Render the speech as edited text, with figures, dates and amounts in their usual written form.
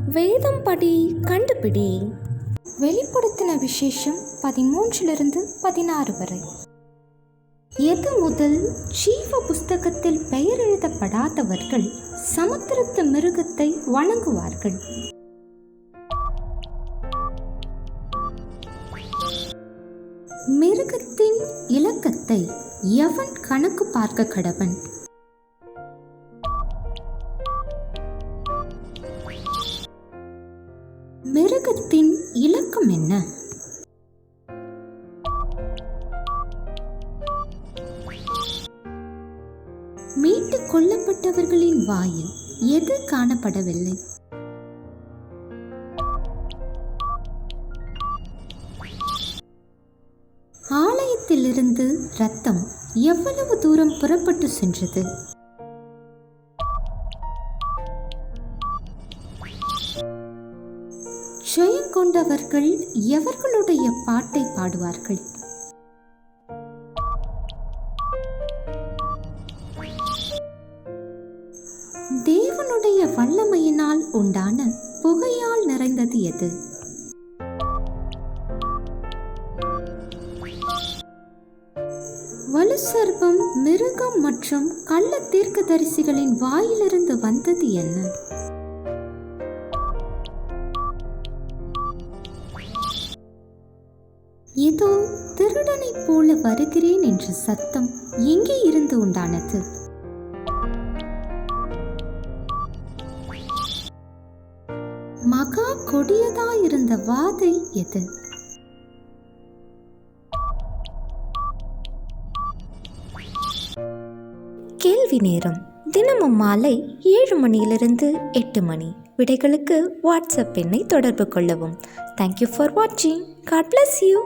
வேதம் படி கண்டுபிடி. வெளிப்படுத்தின விசேஷம் 13-16 வரை. எது முதல் ஜீவ புஸ்தகத்தில் பெயர் எழுதப்படாதவர்கள் சமுத்திரத்து மிருகத்தை வணங்குவார்கள். மிருகத்தின் இலக்கத்தை எவன் கணக்கு பார்க்க கடவன்? மிருகத்தின் இலக்கம் என்ன? மீட்டுக் கொள்ளப்பட்டவர்களின் வாயில் எது காணப்படவில்லை? ஆலயத்திலிருந்து இரத்தம் எவ்வளவு தூரம் புறப்பட்டு சென்றது? ஜெயங்கொண்டவர்கள் எவர்களுடைய பாட்டை பாடுவார்கள்? தேவனுடைய வல்லமையினால் உண்டான புகையால் நிறைந்தது எது? வலுசர்ப்பம், மிருகம் மற்றும் கள்ள தீர்க்கதரிசிகளின் வாயிலிருந்து வந்தது என்ன? இதோ திருடனைப் போல வருகிறேன் என்ற சத்தம் எங்கே இருந்து உண்டானது? மகா கொடியதாயிருந்த வாதை எது? கேள்வி நேரம் தினமும் மாலை 7 மணியிலிருந்து 8 மணி. விடைகளுக்கு வாட்ஸ்அப் எண்ணை தொடர்பு கொள்ளவும். தேங்க்யூ ஃபார் வாட்சிங். God bless you.